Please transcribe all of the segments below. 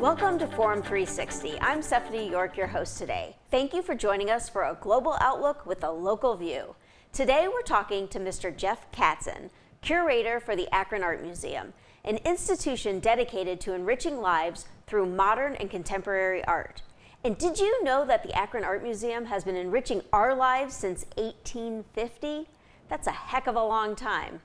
Welcome to Forum 360. I'm Stephanie York, your host today. Thank you for joining us for a global outlook with a local view. Today we're talking to Mr. Jeff Katzin, curator for the Akron Art Museum, an institution dedicated to enriching lives through modern and contemporary art. And did you know that the Akron Art Museum has been enriching our lives since 1850? That's a heck of a long time.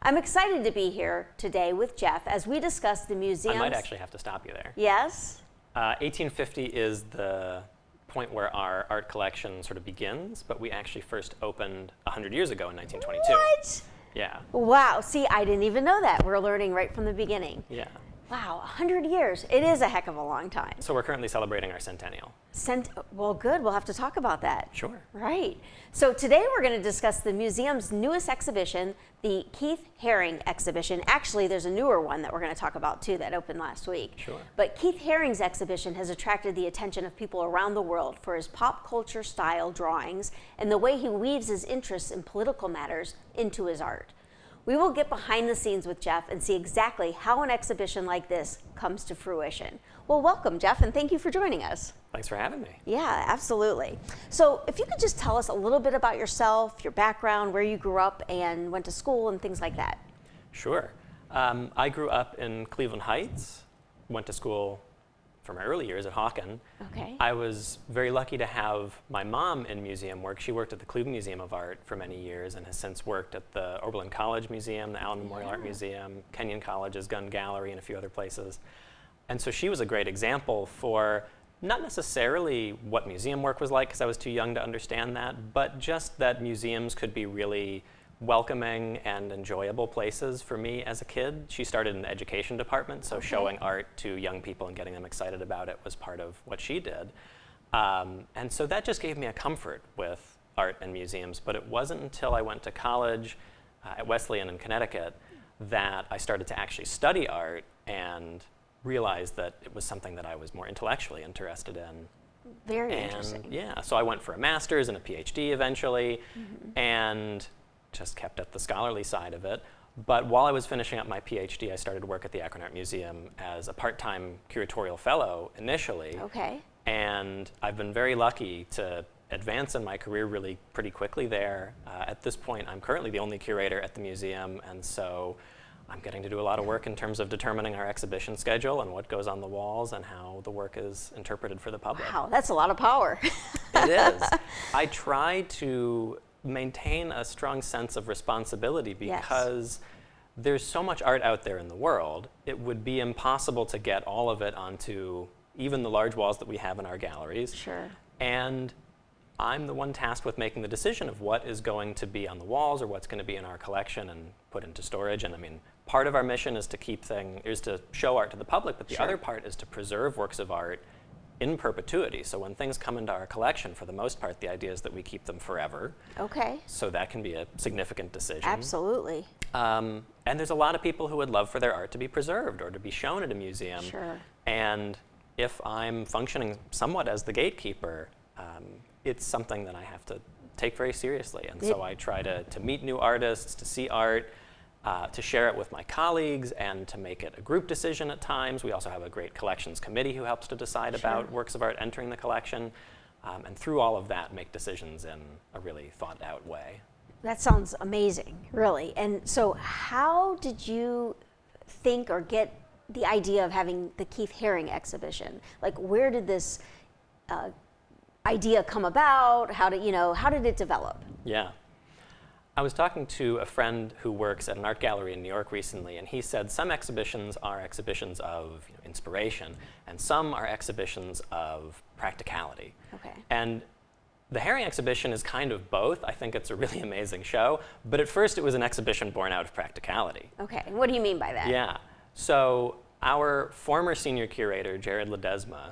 I'm excited to be here today with Jeff as we discuss the museum's... I might actually have to stop you there. Yes? 1850 is the point where our art collection sort of begins, but we actually first opened 100 years ago in 1922. What? Yeah. Wow, see, I didn't even know that. We're learning right from the beginning. Yeah. Wow, 100 years. It is a heck of a long time. So we're currently celebrating our centennial. Well, good. We'll have to talk about that. Sure. Right. So today we're going to discuss the museum's newest exhibition, the Keith Haring exhibition. Actually, there's a newer one that we're going to talk about too that opened last week. Sure. But Keith Haring's exhibition has attracted the attention of people around the world for his pop culture style drawings and the way he weaves his interests in political matters into his art. We will get behind the scenes with Jeff and see exactly how an exhibition like this comes to fruition. Well, welcome, Jeff, and thank you for joining us. Thanks for having me. Yeah, absolutely. So if you could just tell us a little bit about yourself, your background, where you grew up and went to school and things like that. Sure. I grew up in Cleveland Heights, went to school for my early years at Hawken. Okay. I was very lucky to have my mom in museum work. She worked at the Cleveland Museum of Art for many years and has since worked at the Oberlin College Museum, the Allen Memorial Art Museum, Kenyon College's Gun Gallery, and a few other places. And so she was a great example for not necessarily what museum work was like, because I was too young to understand that, but just that museums could be really welcoming and enjoyable places for me as a kid. She started in the education department, so showing art to young people and getting them excited about it was part of what she did. And so that just gave me a comfort with art and museums, but it wasn't until I went to college at Wesleyan in Connecticut that I started to actually study art and realized that it was something that I was more intellectually interested in. Very interesting. Yeah, so I went for a master's and a PhD eventually, and just kept at the scholarly side of it. But while I was finishing up my PhD, I started work at the Akron Art Museum as a part-time curatorial fellow initially. Okay. And I've been very lucky to advance in my career really pretty quickly there. At this point, I'm currently the only curator at the museum, and so I'm getting to do a lot of work in terms of determining our exhibition schedule and what goes on the walls and how the work is interpreted for the public. Wow, that's a lot of power. It is. I try to maintain a strong sense of responsibility because there's so much art out there in the world. It would be impossible to get all of it onto even the large walls that we have in our galleries. Sure. And I'm the one tasked with making the decision of what is going to be on the walls or what's going to be in our collection and put into storage. And I mean, part of our mission is to show art to the public, but the other part is to preserve works of art in perpetuity. So when things come into our collection, for the most part, the idea is that we keep them forever. Okay. So that can be a significant decision. Absolutely. And there's a lot of people who would love for their art to be preserved or to be shown at a museum. Sure. And if I'm functioning somewhat as the gatekeeper, it's something that I have to take very seriously. And so I try to meet new artists, to see art, to share it with my colleagues, and to make it a group decision at times. We also have a great collections committee who helps to decide about works of art entering the collection. And through all of that, make decisions in a really thought out way. That sounds amazing, really. And so how did you think or get the idea of having the Keith Haring exhibition? Like, where did this idea come about? How did it develop? Yeah. I was talking to a friend who works at an art gallery in New York recently, and he said some exhibitions are exhibitions of inspiration, and some are exhibitions of practicality. Okay. And the Haring exhibition is kind of both. I think it's a really amazing show, but at first it was an exhibition born out of practicality. Okay, what do you mean by that? Yeah. So our former senior curator, Jared Ledesma,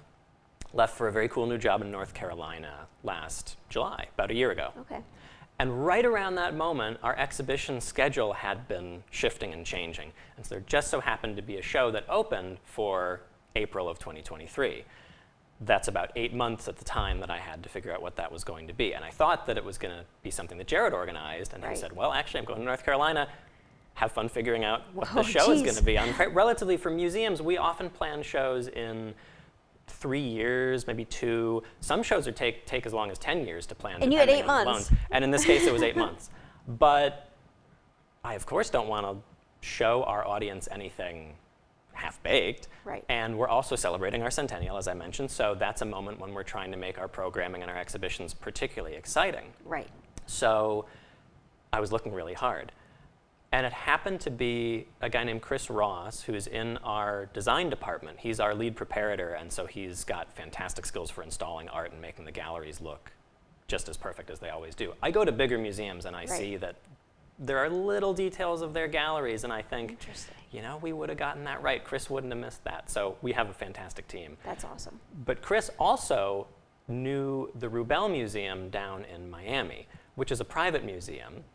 left for a very cool new job in North Carolina last July, about a year ago. Okay. And right around that moment, our exhibition schedule had been shifting and changing. And so there just so happened to be a show that opened for April of 2023. that's about 8 months at the time that I had to figure out what that was going to be. And I thought that it was going to be something that Jared organized, and he said, well, actually, I'm going to North Carolina. Have fun figuring out what the show is going to be. Relatively, for museums, we often plan shows in 3 years, maybe 2. Some shows take as long as 10 years to plan. And you had 8 months. And in this case, it was 8 months. But I, of course, don't want to show our audience anything half-baked. Right. And we're also celebrating our centennial, as I mentioned, so that's a moment when we're trying to make our programming and our exhibitions particularly exciting. Right. So I was looking really hard. And it happened to be a guy named Chris Ross, who's in our design department. He's our lead preparator, and so he's got fantastic skills for installing art and making the galleries look just as perfect as they always do. I go to bigger museums and I see that there are little details of their galleries, and I think, you know, we would have gotten that right. Chris wouldn't have missed that. So we have a fantastic team. That's awesome. But Chris also knew the Rubel Museum down in Miami, which is a private museum.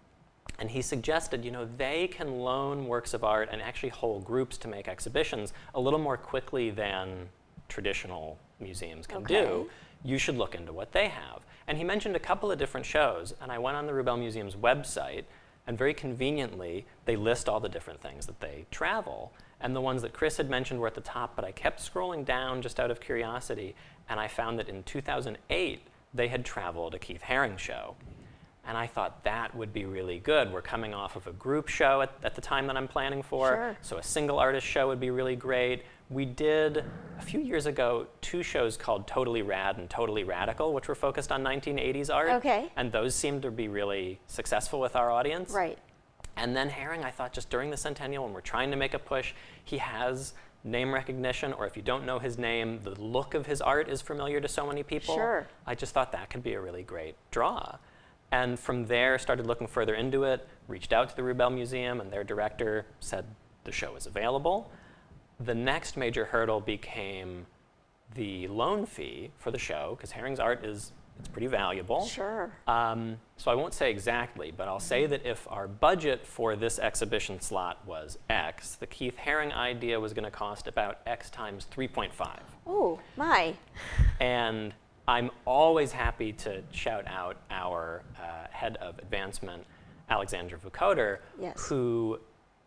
And he suggested, you know, they can loan works of art and actually hold groups to make exhibitions a little more quickly than traditional museums can do. You should look into what they have. And he mentioned a couple of different shows, and I went on the Rubel Museum's website, and very conveniently, they list all the different things that they travel. And the ones that Chris had mentioned were at the top, but I kept scrolling down just out of curiosity, and I found that in 2008, they had traveled a Keith Haring show. And I thought that would be really good. We're coming off of a group show at the time that I'm planning for, so a single artist show would be really great. We did, a few years ago, 2 shows called Totally Rad and Totally Radical, which were focused on 1980s art. And those seemed to be really successful with our audience. And then Haring, I thought, just during the centennial, when we're trying to make a push, he has name recognition, or if you don't know his name, the look of his art is familiar to so many people. I just thought that could be a really great draw. And from there, started looking further into it, reached out to the Rubel Museum, and their director said the show is available. The next major hurdle became the loan fee for the show, because Haring's art it's pretty valuable. Sure. So I won't say exactly, but I'll say that if our budget for this exhibition slot was X, the Keith Haring idea was going to cost about X times 3.5. Oh, my. And I'm always happy to shout out our head of advancement, Alexandra Vukoder, who,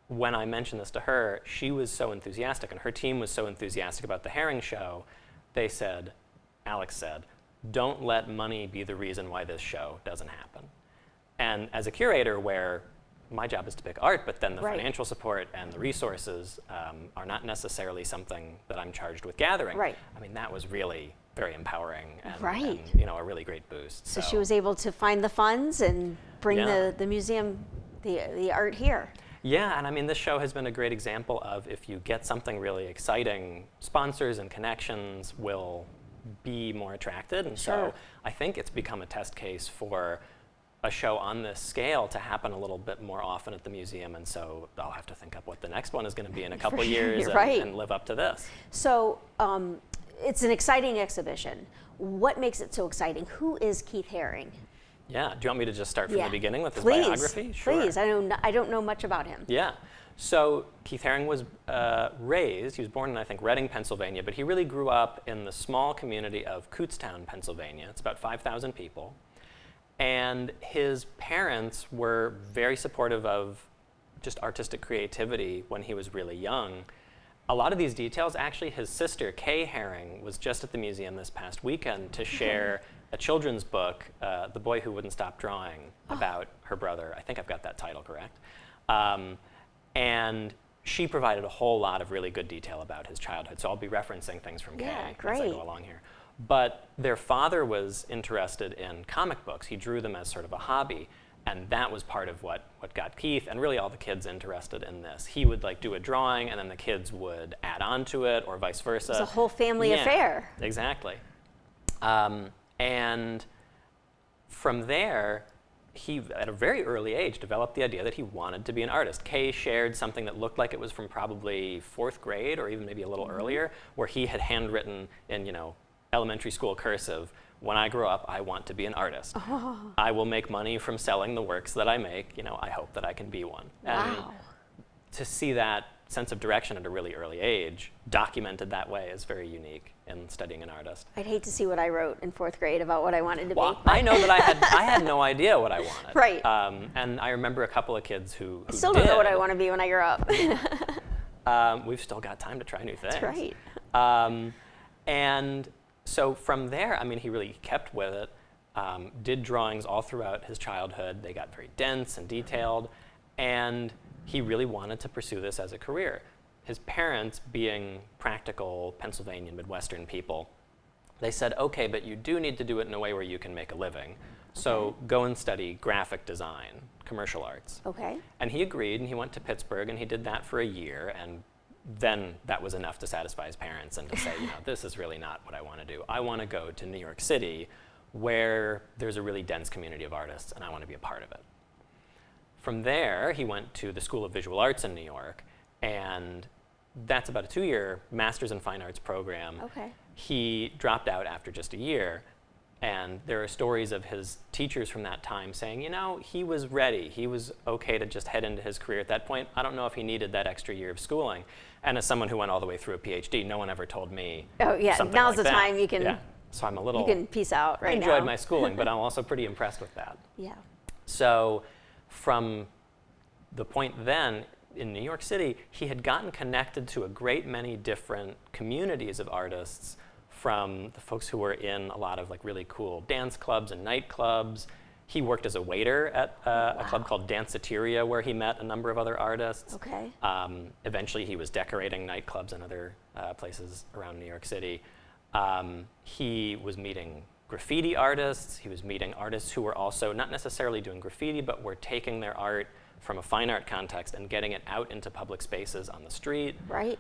when I mentioned this to her, she was so enthusiastic, and her team was so enthusiastic about the Haring show. They said, Alex said, don't let money be the reason why this show doesn't happen. And as a curator, where my job is to pick art, but then the financial support and the resources are not necessarily something that I'm charged with gathering. I mean, that was really very empowering and you know, a really great boost. So she was able to find the funds and bring the museum, the art here. Yeah, and I mean, this show has been a great example of, if you get something really exciting, sponsors and connections will be more attracted. And so I think it's become a test case for a show on this scale to happen a little bit more often at the museum. And so I'll have to think up what the next one is going to be in a couple years and live up to this. So it's an exciting exhibition. What makes it so exciting? Who is Keith Haring? Yeah, do you want me to just start from the beginning with his biography? Please, I don't know much about him. Yeah, so Keith Haring was he was born in, I think, Reading, Pennsylvania, but he really grew up in the small community of Kutztown, Pennsylvania. It's about 5,000 people. And his parents were very supportive of just artistic creativity when he was really young. A lot of these details, actually, his sister, Kay Haring, was just at the museum this past weekend to share a children's book, The Boy Who Wouldn't Stop Drawing, about her brother. I think I've got that title correct. And she provided a whole lot of really good detail about his childhood. So I'll be referencing things from Kay as I go along here. But their father was interested in comic books. He drew them as sort of a hobby. And that was part of what got Keith and really all the kids interested in this. He would do a drawing, and then the kids would add on to it, or vice versa. It's a whole family affair. Exactly. And from there, he, at a very early age, developed the idea that he wanted to be an artist. Kay shared something that looked like it was from probably 4th grade, or even maybe a little earlier, where he had handwritten in, elementary school cursive, "When I grow up, I want to be an artist. I will make money from selling the works that I make. I hope that I can be one." And to see that sense of direction at a really early age, documented that way, is very unique in studying an artist. I'd hate to see what I wrote in 4th grade about what I wanted to Well, be. I know that I had no idea what I wanted. Right. And I remember a couple of kids who I still did. don't know what I want to be when I grow up. We've still got time to try new things. That's right. And so from there, I mean, he really kept with it, did drawings all throughout his childhood. They got very dense and detailed, and he really wanted to pursue this as a career. His parents, being practical Pennsylvania Midwestern people, they said, okay, but you do need to do it in a way where you can make a living. So go and study graphic design, commercial arts. Okay. And he agreed, and he went to Pittsburgh, and he did that for a year, and then that was enough to satisfy his parents and to say, this is really not what I want to do. I want to go to New York City, where there's a really dense community of artists, and I want to be a part of it. From there, he went to the School of Visual Arts in New York, and that's about a 2-year Master's in Fine Arts program. Okay. He dropped out after just a year, and there are stories of his teachers from that time saying, he was ready. He was okay to just head into his career at that point. I don't know if he needed that extra year of schooling. And as someone who went all the way through a PhD, no one ever told me something now's like the that. time you can. Yeah. So I'm a little. You can peace out right I now. enjoyed my schooling, but I'm also pretty impressed with that. Yeah. So from the point then, in New York City, he had gotten connected to a great many different communities of artists, from the folks who were in a lot of really cool dance clubs and nightclubs. He worked as a waiter at a club called Danceteria, where he met a number of other artists. Okay. Eventually, he was decorating nightclubs and other places around New York City. He was meeting graffiti artists. He was meeting artists who were also not necessarily doing graffiti, but were taking their art from a fine art context and getting it out into public spaces on the street. Right.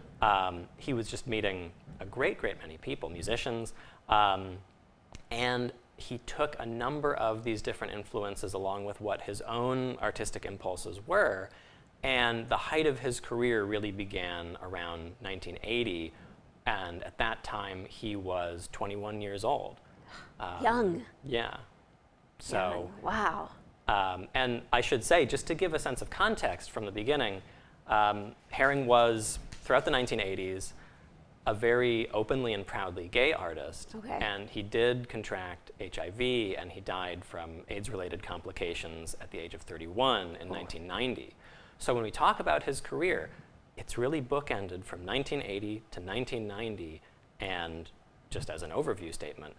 He was just meeting a great many people, musicians, and he took a number of these different influences along with what his own artistic impulses were, and the height of his career really began around 1980, and at that time he was 21 years old. Young. Yeah. So. Young. Wow. And I should say, just to give a sense of context from the beginning, Haring was, throughout the 1980s, a very openly and proudly gay artist. Okay. And he did contract HIV, and he died from AIDS-related complications at the age of 31 in 1990. So when we talk about his career, it's really bookended from 1980 to 1990, and just as an overview statement,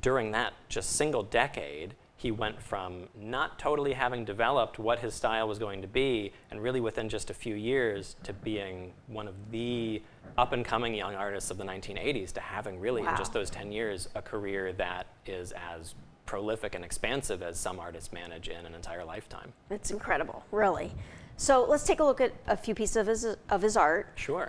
during that just single decade, he went from not totally having developed what his style was going to be, and really within just a few years, to being one of the up-and-coming young artists of the 1980s, to having really, in just those 10 years, a career that is as prolific and expansive as some artists manage in an entire lifetime. It's incredible, really. So let's take a look at a few pieces of his art. Sure.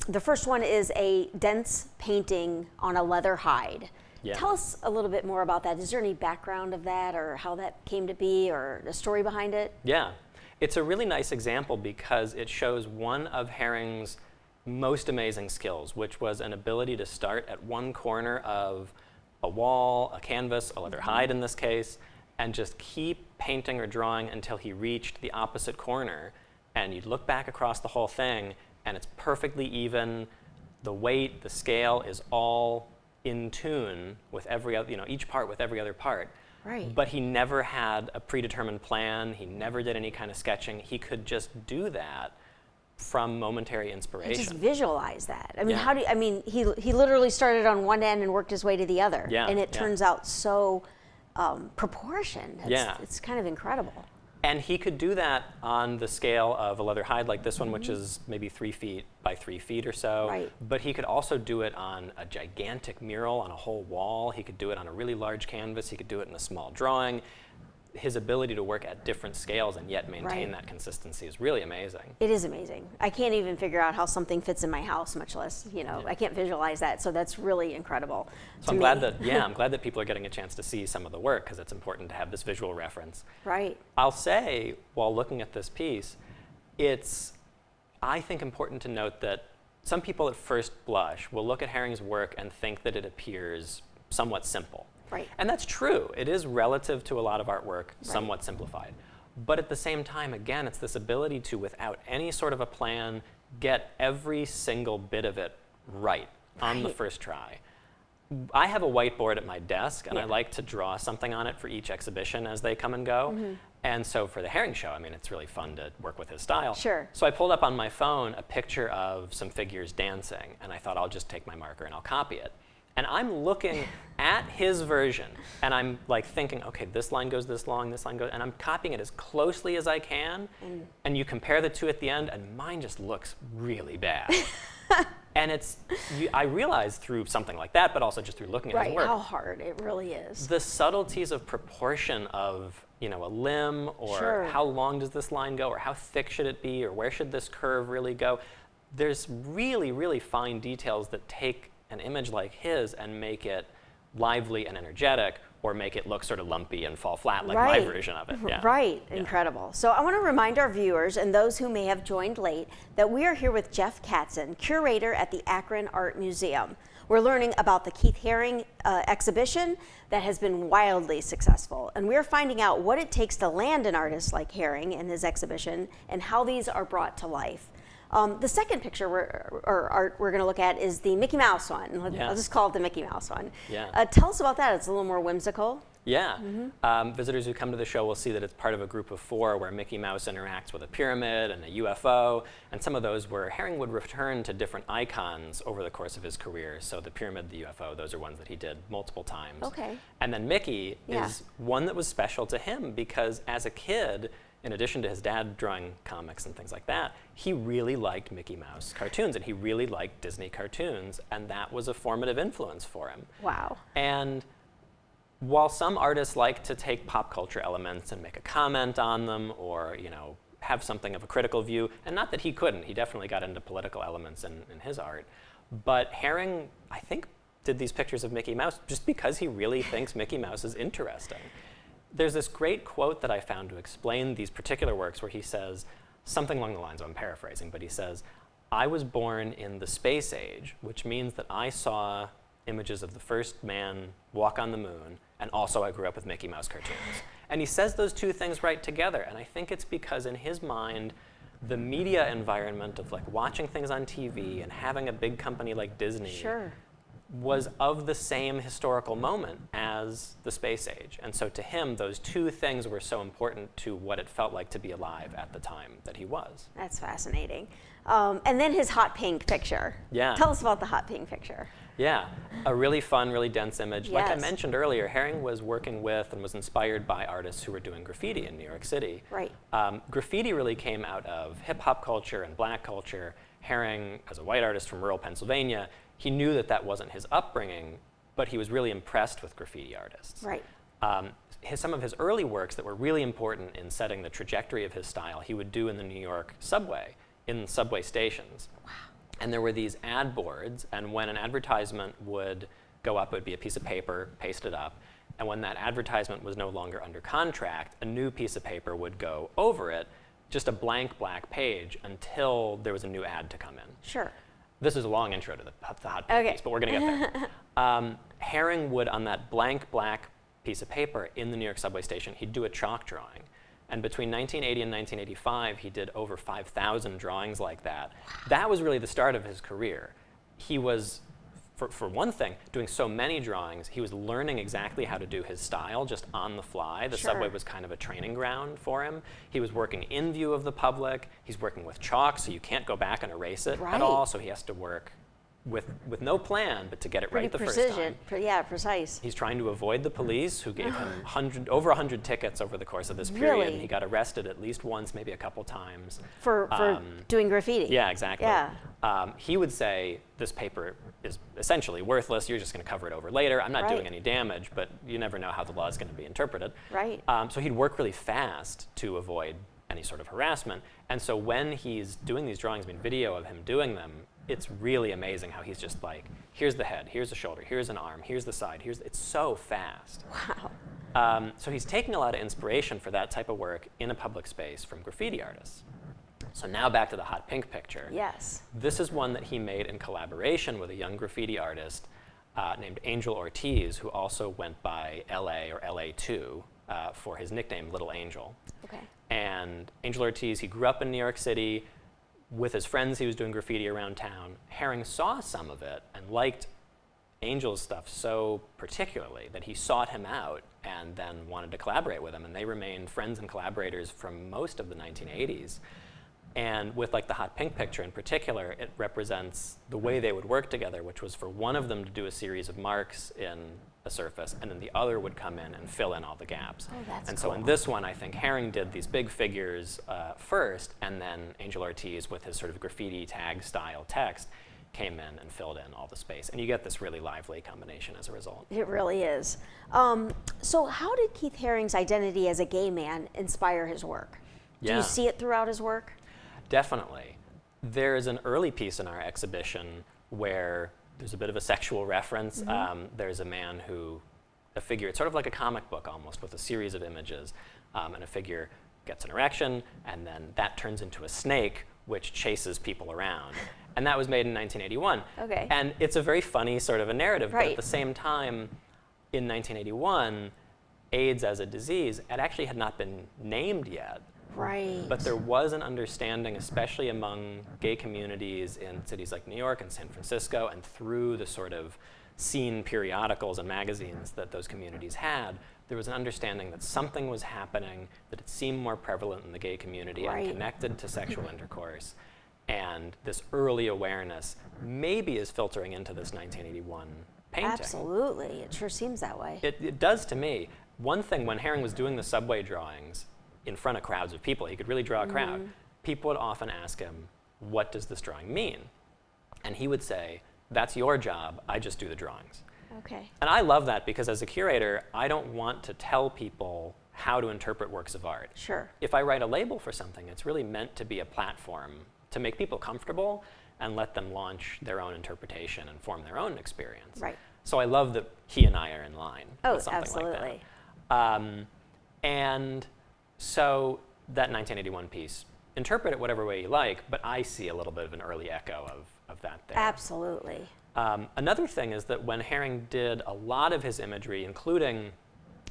The first one is a dense painting on a leather hide. Yeah. Tell us a little bit more about that. Is there any background of that, or how that came to be, or the story behind it? Yeah. It's a really nice example because it shows one of Haring's most amazing skills, which was an ability to start at one corner of a wall, a canvas, a leather hide in this case, and just keep painting or drawing until he reached the opposite corner. And you'd look back across the whole thing, and it's perfectly even. The weight, the scale is all in tune with every other, each part with every other part. Right. But he never had a predetermined plan. He never did any kind of sketching. He could just do that from momentary inspiration. Just visualize that. I mean, Yeah. he literally started on one end and worked his way to the other. Yeah, And it yeah. turns out so proportioned. It's kind of incredible. And he could do that on the scale of a leather hide like this one, which is maybe 3 feet by 3 feet or so. Right. But he could also do it on a gigantic mural on a whole wall. He could do it on a really large canvas. He could do it in a small drawing. His ability to work at different scales and yet maintain that consistency is really amazing. It is amazing. I can't even figure out how something fits in my house, much less, I can't visualize that. So that's really incredible. So I'm glad that people are getting a chance to see some of the work, because it's important to have this visual reference. Right. I'll say, while looking at this piece, it's, I think, important to note that some people at first blush will look at Haring's work and think that it appears somewhat simple. Right. And that's true. It is, relative to a lot of artwork, somewhat simplified. But at the same time, again, it's this ability to, without any sort of a plan, get every single bit of it right on the first try. I have a whiteboard at my desk, and I like to draw something on it for each exhibition as they come and go. And so for the Haring show, I mean, it's really fun to work with his style. Sure. So I pulled up on my phone a picture of some figures dancing, and I thought I'll just take my marker and I'll copy it. And I'm looking at his version, and I'm like thinking, okay, this line goes this long, this line goes, and I'm copying it as closely as I can. And you compare the two at the end, and mine just looks really bad. And I realized through something like that, but also just through looking at his work, how hard it really is. the subtleties of proportion of, you know, a limb, or how long does this line go, or how thick should it be, or where should this curve really go. There's really, really fine details that take an image like his and make it lively and energetic, or make it look sort of lumpy and fall flat like my version of it. Right, incredible. So I want to remind our viewers and those who may have joined late that we are here with Jeff Katzin, curator at the Akron Art Museum. We're learning about the Keith Haring exhibition that has been wildly successful, and we're finding out what it takes to land an artist like Haring in his exhibition and how these are brought to life. The second picture art we're going to look at is the Mickey Mouse one. I'll just call it the Mickey Mouse one. Tell us about that. It's a little more whimsical. Visitors who come to the show will see that it's part of a group of 4 where Mickey Mouse interacts with a pyramid and a UFO, and some of those where Haring would return to different icons over the course of his career. So the pyramid, the UFO, those are ones that he did multiple times. And then Mickey is one that was special to him because as a kid, in addition to his dad drawing comics and things like that, he really liked Mickey Mouse cartoons, and he really liked Disney cartoons, and that was a formative influence for him. Wow. And while some artists like to take pop culture elements and make a comment on them, or, you know, have something of a critical view, and not that he couldn't, he definitely got into political elements in his art, but Haring, I think, did these pictures of Mickey Mouse just because he really thinks Mickey Mouse is interesting. There's this great quote that I found to explain these particular works where he says something along the lines of, I'm paraphrasing, but he says, I was born in the space age, which means that I saw images of the first man walk on the moon, and also I grew up with Mickey Mouse cartoons. And he says those two things right together, and I think it's because in his mind, the media environment of like watching things on TV and having a big company like Disney was of the same historical moment as the space age. And so to him, those two things were so important to what it felt like to be alive at the time that he was. That's fascinating. And then his hot pink picture. Tell us about the hot pink picture. A really fun, really dense image. Like I mentioned earlier, Haring was working with and was inspired by artists who were doing graffiti in New York City. Graffiti really came out of hip-hop culture and black culture. Haring, as a white artist from rural Pennsylvania, he knew that that wasn't his upbringing, but he was really impressed with graffiti artists. Some of his early works that were really important in setting the trajectory of his style, he would do in the New York subway, in subway stations. And there were these ad boards, and when an advertisement would go up, it would be a piece of paper pasted up, and when that advertisement was no longer under contract, a new piece of paper would go over it, just a blank black page, until there was a new ad to come in. This is a long intro to the hot pink piece, but we're going to get there. Haring would, on that blank black piece of paper in the New York subway station, he'd do a chalk drawing. And between 1980 and 1985, he did over 5,000 drawings like that. That was really the start of his career. He was, for one thing, doing so many drawings, he was learning exactly how to do his style just on the fly. The subway was kind of a training ground for him. He was working in view of the public. He's working with chalk, so you can't go back and erase it at all, so he has to work with no plan, but to get it right the first time. Precise. He's trying to avoid the police, who gave him over 100 tickets over the course of this period. He got arrested at least once, maybe a couple times. For doing graffiti. Exactly. He would say, this paper is essentially worthless, you're just going to cover it over later. I'm not doing any damage, but you never know how the law is going to be interpreted. So he'd work really fast to avoid any sort of harassment. And so when he's doing these drawings, video of him doing them, it's really amazing how he's just like, here's the head, here's the shoulder, here's an arm, here's the side, it's so fast. So he's taking a lot of inspiration for that type of work in a public space from graffiti artists. So now back to the hot pink picture. This is one that he made in collaboration with a young graffiti artist named Angel Ortiz, who also went by LA or LA2 for his nickname, Little Angel. And Angel Ortiz, he grew up in New York City, with his friends, he was doing graffiti around town. Haring saw some of it and liked Angel's stuff so particularly that he sought him out and then wanted to collaborate with him. And they remained friends and collaborators from most of the 1980s. And with like the hot pink picture in particular, it represents the way they would work together, which was for one of them to do a series of marks in a surface, and then the other would come in and fill in all the gaps. Oh, that's and cool. so in this one, I think Haring did these big figures first, and then Angel Ortiz, with his sort of graffiti tag style text, came in and filled in all the space. And you get this really lively combination as a result. It really is. So how did Keith Haring's identity as a gay man inspire his work? Do you see it throughout his work? Definitely. There's an early piece in our exhibition where there's a bit of a sexual reference. There's a man a figure, it's sort of like a comic book almost, with a series of images, and a figure gets an erection, and then that turns into a snake, which chases people around. And that was made in 1981. Okay. And it's a very funny sort of a narrative, Right. but at the same time, in 1981, AIDS as a disease, it actually had not been named yet. Right. But there was an understanding, especially among gay communities in cities like New York and San Francisco, and through the sort of scene periodicals and magazines that those communities had, there was an understanding that something was happening, that it seemed more prevalent in the gay community Right. and connected to sexual intercourse. And this early awareness maybe is filtering into this 1981 painting. Absolutely. It sure seems that way. It does to me. One thing, when Haring was doing the subway drawings in front of crowds of people, he could really draw a crowd. People would often ask him, what does this drawing mean? And he would say, that's your job, I just do the drawings. Okay. And I love that, because as a curator, I don't want to tell people how to interpret works of art. Sure. If I write a label for something, it's really meant to be a platform to make people comfortable and let them launch their own interpretation and form their own experience. Right. So I love that he and I are in line with something absolutely. like that. And so that 1981 piece, interpret it whatever way you like, but I see a little bit of an early echo of that there. Absolutely. Another thing is that when Haring did a lot of his imagery, including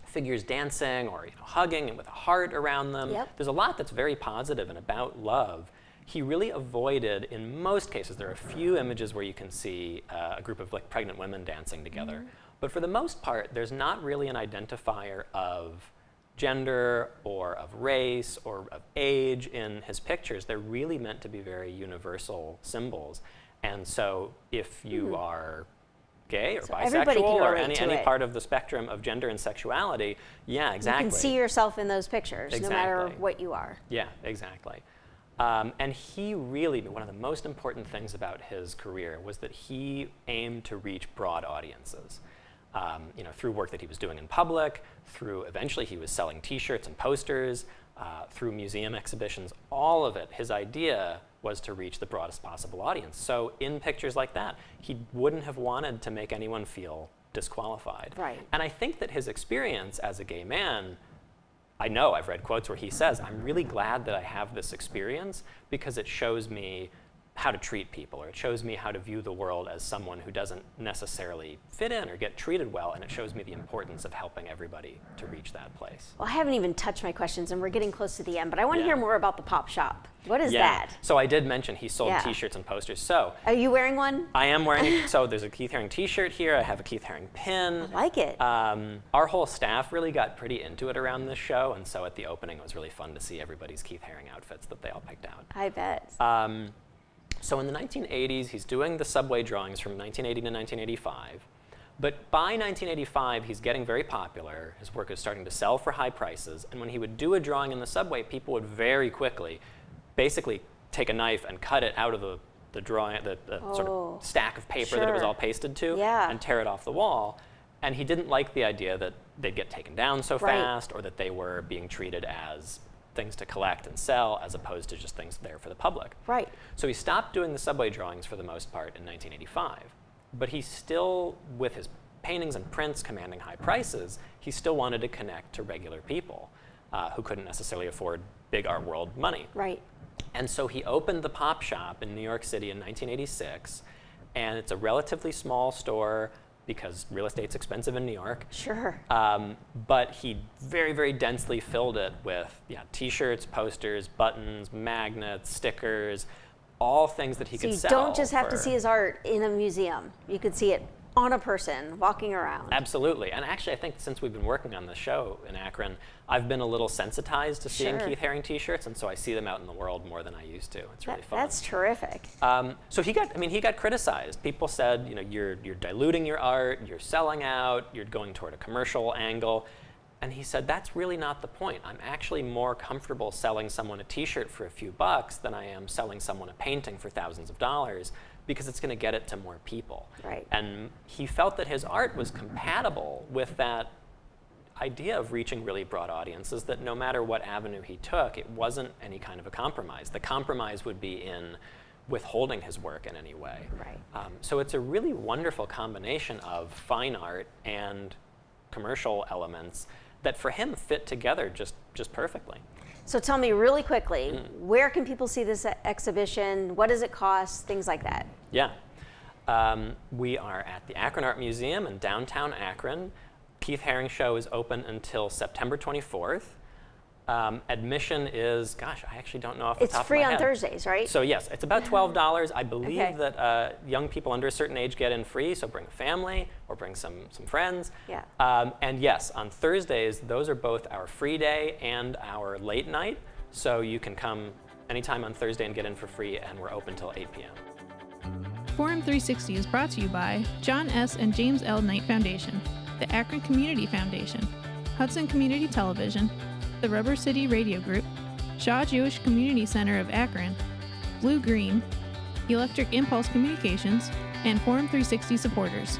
figures dancing or hugging and with a heart around them, there's a lot that's very positive and about love. He really avoided, in most cases, there are a few images where you can see a group of like pregnant women dancing together, but for the most part, there's not really an identifier of gender or of race or of age in his pictures. They're really meant to be very universal symbols. And so if you are gay or bisexual or any part of the spectrum of gender and sexuality, yeah, exactly. You can see yourself in those pictures, no matter what you are. Yeah, exactly. And he really, one of the most important things about his career was that he aimed to reach broad audiences. Through work that he was doing in public, through eventually he was selling T-shirts and posters, through museum exhibitions, all of it, his idea was to reach the broadest possible audience. So in pictures like that, he wouldn't have wanted to make anyone feel disqualified. Right. And I think that his experience as a gay man, I know I've read quotes where he says, I'm really glad that I have this experience because it shows me how to treat people, or it shows me how to view the world as someone who doesn't necessarily fit in or get treated well, and it shows me the importance of helping everybody to reach that place. Well, I haven't even touched my questions, and we're getting close to the end, but I want to hear more about the pop shop. What is that? So I did mention he sold T-shirts and posters. So are you wearing one? I am wearing, so there's a Keith Haring T-shirt here, I have a Keith Haring pin. I like it. Our whole staff really got pretty into it around this show, and so at the opening it was really fun to see everybody's Keith Haring outfits that they all picked out. I bet. So in the 1980s, he's doing the subway drawings from 1980 to 1985. But by 1985, he's getting very popular. His work is starting to sell for high prices. And when he would do a drawing in the subway, people would very quickly basically take a knife and cut it out of the drawing, the sort of stack of paper that it was all pasted to, and tear it off the wall. And he didn't like the idea that they'd get taken down so fast, or that they were being treated as things to collect and sell as opposed to just things there for the public. Right. So he stopped doing the subway drawings for the most part in 1985, but he still, with his paintings and prints commanding high prices, he still wanted to connect to regular people who couldn't necessarily afford big art world money. Right. And so he opened the Pop Shop in New York City in 1986, and it's a relatively small store because real estate's expensive in New York. Sure. But he very, very densely filled it with T-shirts, posters, buttons, magnets, stickers, all things that he So could you sell. don't just have to see his art in a museum. You could see it on a person walking around. Absolutely. And actually, I think since we've been working on the show in Akron, I've been a little sensitized to seeing Sure. Keith Haring t-shirts, and so I see them out in the world more than I used to. It's really fun. That's terrific. So he got criticized. People said, you know, you're diluting your art, you're selling out, you're going toward a commercial angle. And he said, that's really not the point. I'm actually more comfortable selling someone a t-shirt for a few bucks than I am selling someone a painting for thousands of dollars, because it's going to get it to more people. Right. And he felt that his art was compatible with that idea of reaching really broad audiences, that no matter what avenue he took, it wasn't any kind of a compromise. The compromise would be in withholding his work in any way. Right. So it's a really wonderful combination of fine art and commercial elements that for him fit together just perfectly. So tell me really quickly, where can people see this exhibition? What does it cost? Things like that. Yeah. We are at the Akron Art Museum in downtown Akron. Keith Haring show is open until September 24th. Admission is, gosh, I actually don't know off the top of my head. It's free on Thursdays, right? So yes, it's about $12. I believe Okay. that young people under a certain age get in free, so bring a family or bring some friends. Yeah. And yes, on Thursdays, those are both our free day and our late night. So you can come anytime on Thursday and get in for free, and we're open till 8 p.m. Forum 360 is brought to you by John S. and James L. Knight Foundation, the Akron Community Foundation, Hudson Community Television, the Rubber City Radio Group, Shaw Jewish Community Center of Akron, Blue Green, Electric Impulse Communications, and Forum 360 supporters.